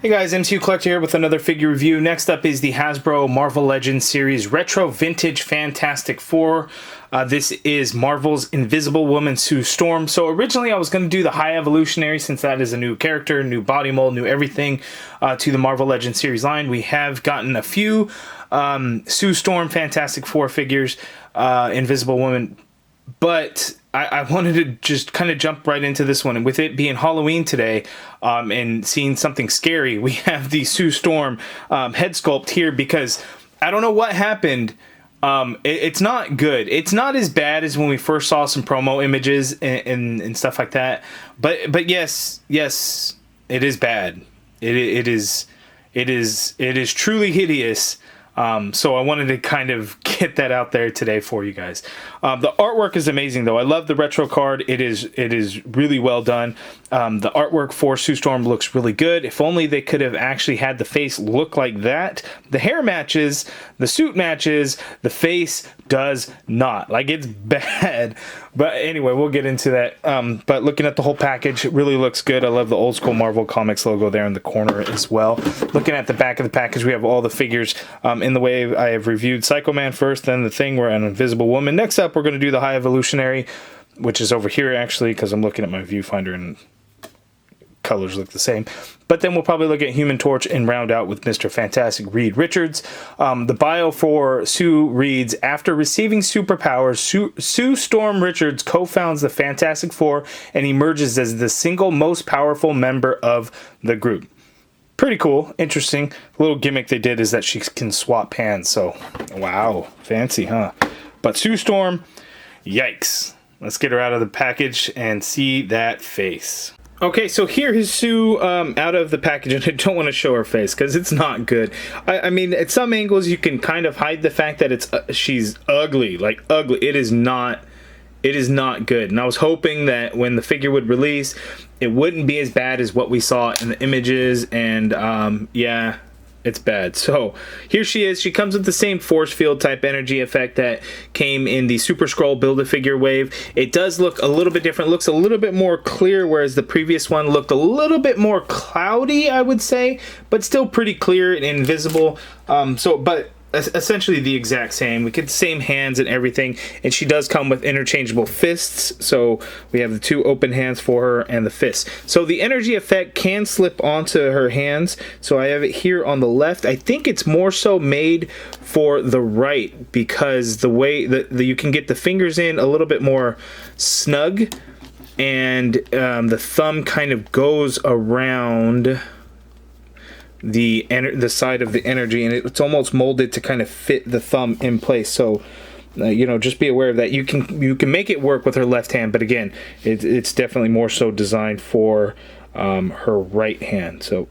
Hey guys, MCU Collector here with another figure review. Next up is the Hasbro Marvel Legends series Retro Vintage Fantastic Four. This is Marvel's Invisible Woman Sue Storm. So originally I was going to do the High Evolutionary, since that is a new character, new body mold, new everything to the Marvel Legends series line. We have gotten a few Sue Storm Fantastic Four figures, Invisible Woman, but I wanted to just kind of jump right into this one. And with it being Halloween today and seeing something scary, we have the Sue Storm head sculpt here because I don't know what happened. It's not good. It's not as bad as when we first saw some promo images and stuff like that. But yes, it is bad. It is truly hideous. So I wanted to kind of get that out there today for you guys. The artwork is amazing though. I love the retro card. It is really well done. The artwork for Sue Storm looks really good. If only they could have actually had the face look like that. The hair matches, the suit matches, the face does not. Like, it's bad. But anyway, we'll get into that. But looking at the whole package, it really looks good. I love the old school Marvel Comics logo there in the corner as well. Looking at the back of the package, we have all the figures in the way I have reviewed Psycho Man first, then the Thing, we're an Invisible Woman. Next up, we're going to do the High Evolutionary, which is over here actually, because I'm looking at my viewfinder and colors look the same. But then we'll probably look at Human Torch and round out with Mr. Fantastic Reed Richards. The bio for Sue reads, after receiving superpowers, Sue Storm Richards co-founds the Fantastic Four and emerges as the single most powerful member of the group. Pretty cool, interesting. The little gimmick they did is that she can swap hands, so wow, fancy, huh? But Sue Storm, yikes. Let's get her out of the package and see that face. Okay, so here is Sue out of the package, and I don't want to show her face because it's not good. I mean, at some angles you can kind of hide the fact that it's she's ugly, like ugly. It is not good. And I was hoping that when the figure would release, it wouldn't be as bad as what we saw in the images, and yeah, it's bad. So here she is. She comes with the same force field type energy effect that came in the Super Skrull Build-A-Figure wave. It does look a little bit different. It looks a little bit more clear, whereas the previous one looked a little bit more cloudy, I would say, but still pretty clear and invisible. But essentially the exact same. We get the same hands and everything, and she does come with interchangeable fists, so we have the two open hands for her and the fists. So the energy effect can slip onto her hands, so I have it here on the left. I think it's more so made for the right because the way that you can get the fingers in a little bit more snug, and the thumb kind of goes around the side of the energy, and it's almost molded to kind of fit the thumb in place. So you know, just be aware of that. You can make it work with her left hand, but again, it's definitely more so designed for her right hand. So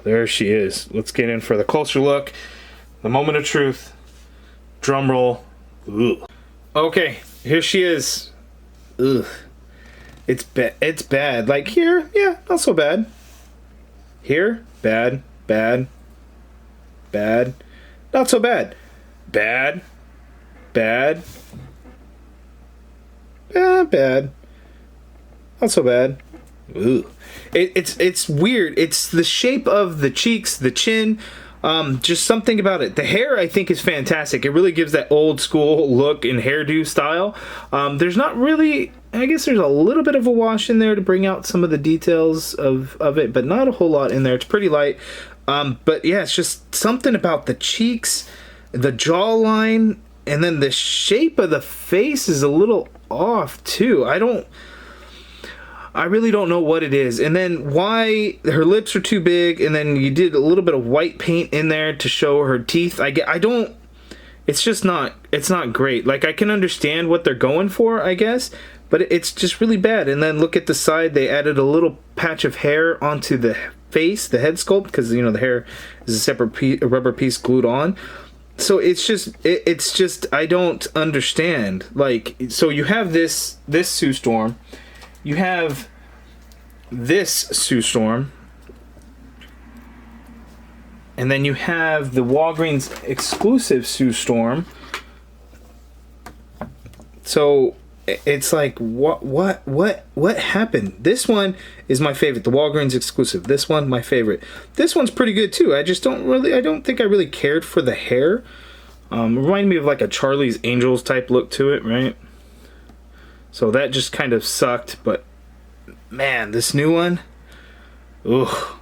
there she is. Let's get in for the closer look, the moment of truth. Drum roll. Okay, here she is. It's bad. Like here, yeah, not so bad. Here, bad. Not so bad. Bad. Not so bad. It's weird. It's the shape of the cheeks, the chin, just something about it. The hair, I think, is fantastic. It really gives that old school look and hairdo style. There's not really, I guess there's a little bit of a wash in there to bring out some of the details of it, but not a whole lot in there. It's pretty light. But yeah, it's just something about the cheeks, the jawline, and then the shape of the face is a little off too. I really don't know what it is. And then why her lips are too big, and then you did a little bit of white paint in there to show her teeth. It's just not, it's not great. Like, I can understand what they're going for, I guess, but it's just really bad. And then look at the side, they added a little patch of hair onto the face, the head sculpt, because you know the hair is a separate rubber piece glued on. So it's just I don't understand. Like, so you have this Sue Storm, you have this Sue Storm, and then you have the Walgreens exclusive Sue Storm. So it's like, what happened? This one is my favorite, the Walgreens exclusive. This one, my favorite. This one's pretty good too. I don't think I really cared for the hair. Reminded me of like a Charlie's Angels type look to it, right? So that just kind of sucked, but man, this new one, ugh.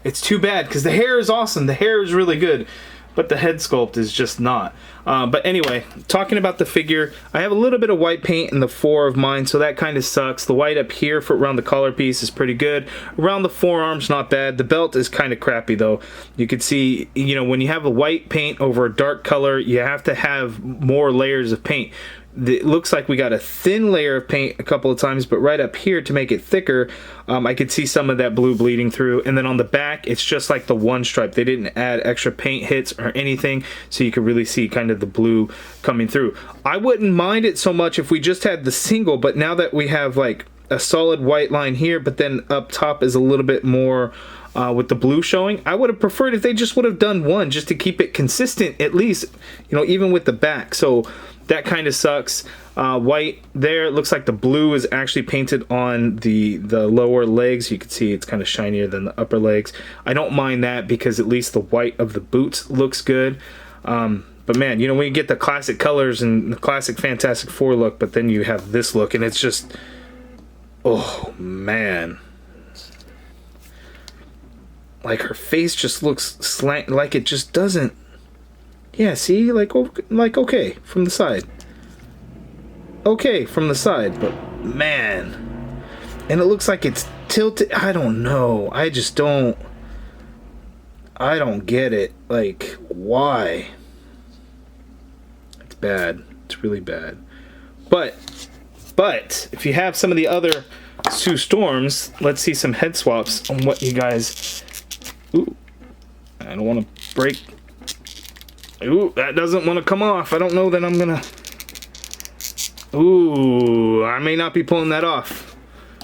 It's too bad because the hair is awesome. The hair is really good, but the head sculpt is just not. But anyway, talking about the figure, I have a little bit of white paint in the fore of mine, so that kind of sucks. The white up here for around the collar piece is pretty good. Around the forearms, not bad. The belt is kind of crappy though. You can see, you know, when you have a white paint over a dark color, you have to have more layers of paint. It looks like we got a thin layer of paint a couple of times, but right up here to make it thicker, I could see some of that blue bleeding through. And then on the back, it's just like the one stripe. They didn't add extra paint hits or anything, so you could really see kind of the blue coming through. I wouldn't mind it so much if we just had the single, but now that we have like a solid white line here, but then up top is a little bit more with the blue showing, I would have preferred if they just would have done one just to keep it consistent, at least, you know, even with the back. So that kind of sucks. White there, it looks like the blue is actually painted on the lower legs. You can see it's kind of shinier than the upper legs. I don't mind that because at least the white of the boots looks good. But man, you know, when you get the classic colors and the classic Fantastic Four look, but then you have this look and it's just, oh man. Like her face just looks slant, like it just doesn't. Yeah, see, like okay from the side. Okay from the side, but man, and it looks like it's tilted. I don't know. I just don't. I don't get it. Like, why? It's bad. It's really bad. But if you have some of the other Sue Storms, let's see some head swaps on what you guys. Ooh, I don't want to break. Ooh, that doesn't want to come off. I don't know that I'm gonna. Ooh, I may not be pulling that off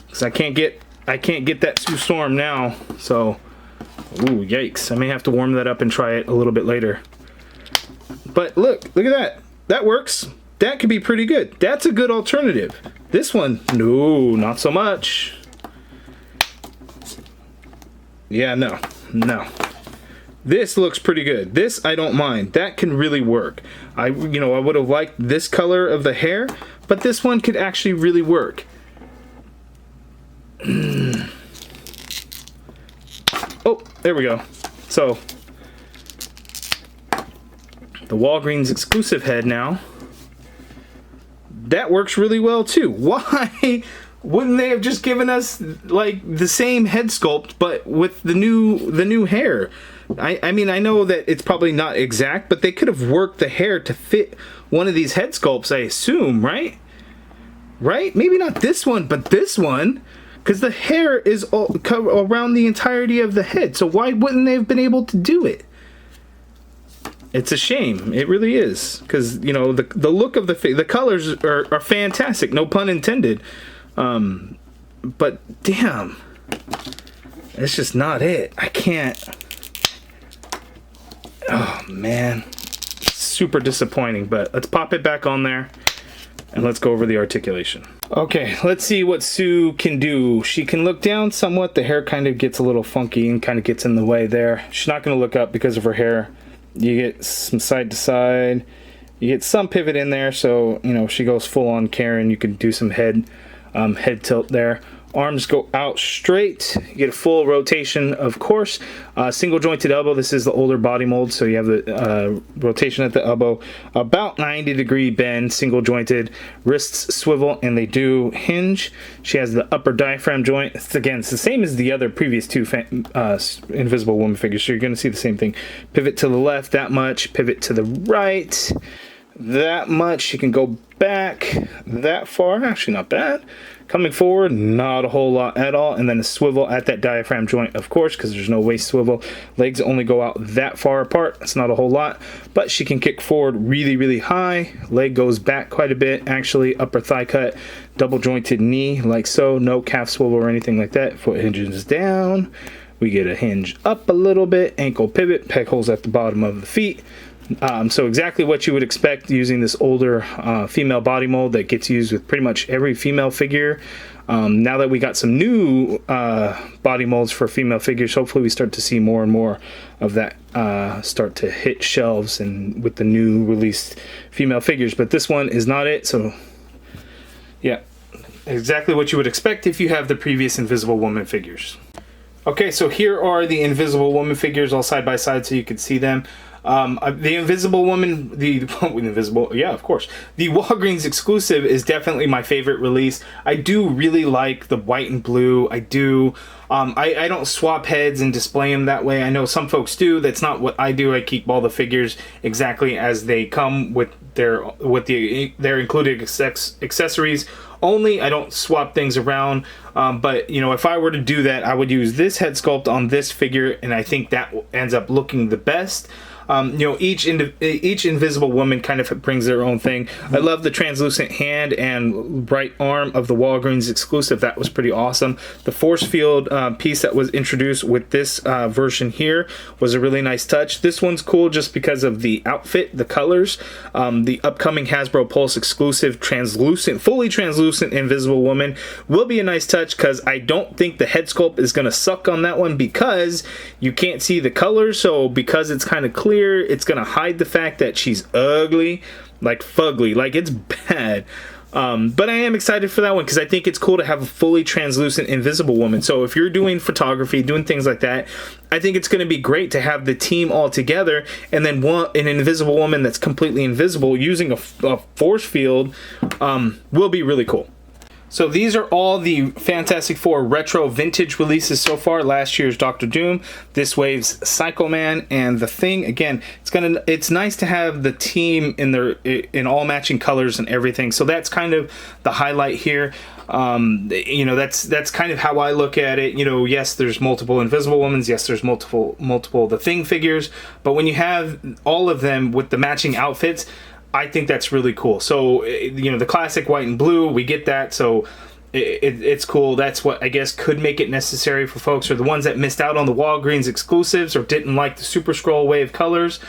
because I can't get that Sue Storm now. So, ooh, yikes! I may have to warm that up and try it a little bit later. But look at that. That works. That could be pretty good. That's a good alternative. This one, no, not so much. Yeah, no. This looks pretty good. This I don't mind. That can really work. I would have liked this color of the hair, but this one could actually really work. Oh, there we go. So the Walgreens exclusive head now. That works really well too. Why wouldn't they have just given us like the same head sculpt but with the new hair? I mean, I know that it's probably not exact, but they could have worked the hair to fit one of these head sculpts, I assume, right? Right? Maybe not this one, but this one, because the hair is all around the entirety of the head. So why wouldn't they have been able to do it? It's a shame. It really is, because you know the look of the colors are fantastic. No pun intended. But damn, it's just not it. I can't. Oh man, super disappointing. But let's pop it back on there and let's go over the articulation. Okay, let's see what Sue can do. She can look down somewhat. The hair kind of gets a little funky and kind of gets in the way there. She's not going to look up because of her hair. You get some side to side. You get some pivot in there, so you know she goes full on Karen. You can do some head tilt there. Arms go out straight. You get a full rotation, of course. Single jointed elbow. This is the older body mold, so you have the rotation at the elbow. About 90-degree bend, single jointed. Wrists swivel, and they do hinge. She has the upper diaphragm joint. Again, it's the same as the other previous two Invisible Woman figures, so you're going to see the same thing. Pivot to the left that much. Pivot to the right that much. She can go back that far. Actually, not bad. Coming forward, not a whole lot at all. And then a swivel at that diaphragm joint, of course, because there's no waist swivel. Legs only go out that far apart. That's not a whole lot. But she can kick forward really, really high. Leg goes back quite a bit, actually. Upper thigh cut, double jointed knee, like so. No calf swivel or anything like that. Foot hinges down. We get a hinge up a little bit. Ankle pivot. Peg holes at the bottom of the feet. So exactly what you would expect using this older female body mold that gets used with pretty much every female figure. Now that we got some new body molds for female figures, hopefully we start to see more and more of that start to hit shelves and with the new released female figures. But this one is not it, so yeah, exactly what you would expect if you have the previous Invisible Woman figures. Okay, so here are the Invisible Woman figures all side by side so you can see them. The Invisible Woman, yeah, of course. The Walgreens exclusive is definitely my favorite release. I do really like the white and blue. I do. I don't swap heads and display them that way. I know some folks do. That's not what I do. I keep all the figures exactly as they come with their included accessories only. I don't swap things around. But you know, if I were to do that, I would use this head sculpt on this figure, and I think that ends up looking the best. You know, each Invisible Woman kind of brings their own thing. I love the translucent hand and bright arm of the Walgreens exclusive. That was pretty awesome. The force field piece that was introduced with this version here was a really nice touch. This one's cool just because of the outfit, the colors. The upcoming Hasbro Pulse exclusive fully translucent Invisible Woman will be a nice touch, because I don't think the head sculpt is going to suck on that one because you can't see the colors. So because it's kind of clear, it's gonna hide the fact that she's ugly, like fugly, like it's bad. But I am excited for that one because I think it's cool to have a fully translucent Invisible Woman. So if you're doing photography, doing things like that, I think it's going to be great to have the team all together, and then an Invisible Woman that's completely invisible using a force field will be really cool. So these are all the Fantastic Four retro vintage releases so far. Last year's Doctor Doom, this wave's Psycho Man, and the Thing. Again, it's nice to have the team in all matching colors and everything. So that's kind of the highlight here. You know, that's kind of how I look at it. You know, yes, there's multiple Invisible Womans, yes, there's multiple The Thing figures, but when you have all of them with the matching outfits, I think that's really cool. So, you know, the classic white and blue, we get that. So it's cool. That's what I guess could make it necessary for folks, or the ones that missed out on the Walgreens exclusives or didn't like the Super Scroll wave colors.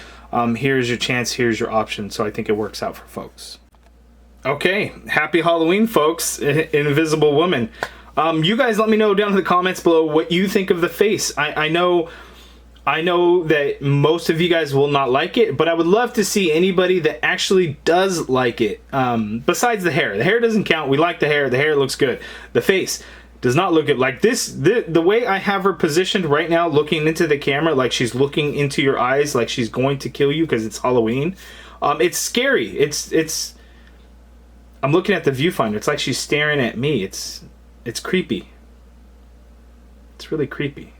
Here's your chance. Here's your option. So I think it works out for folks. Okay. Happy Halloween, folks. Invisible Woman. You guys let me know down in the comments below what you think of the face. I know that most of you guys will not like it, but I would love to see anybody that actually does like it. Besides the hair. The hair doesn't count. We like the hair. The hair looks good. The face does not look good. Like this, the way I have her positioned right now, looking into the camera, like she's looking into your eyes, like she's going to kill you because it's Halloween. It's scary. I'm looking at the viewfinder. It's like she's staring at me. It's creepy. It's really creepy.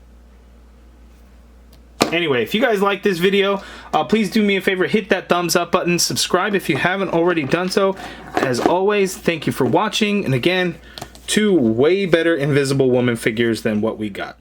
Anyway, if you guys like this video, please do me a favor, hit that thumbs up button, subscribe if you haven't already done so. As always, thank you for watching, and again, 2 way better Invisible Woman figures than what we got.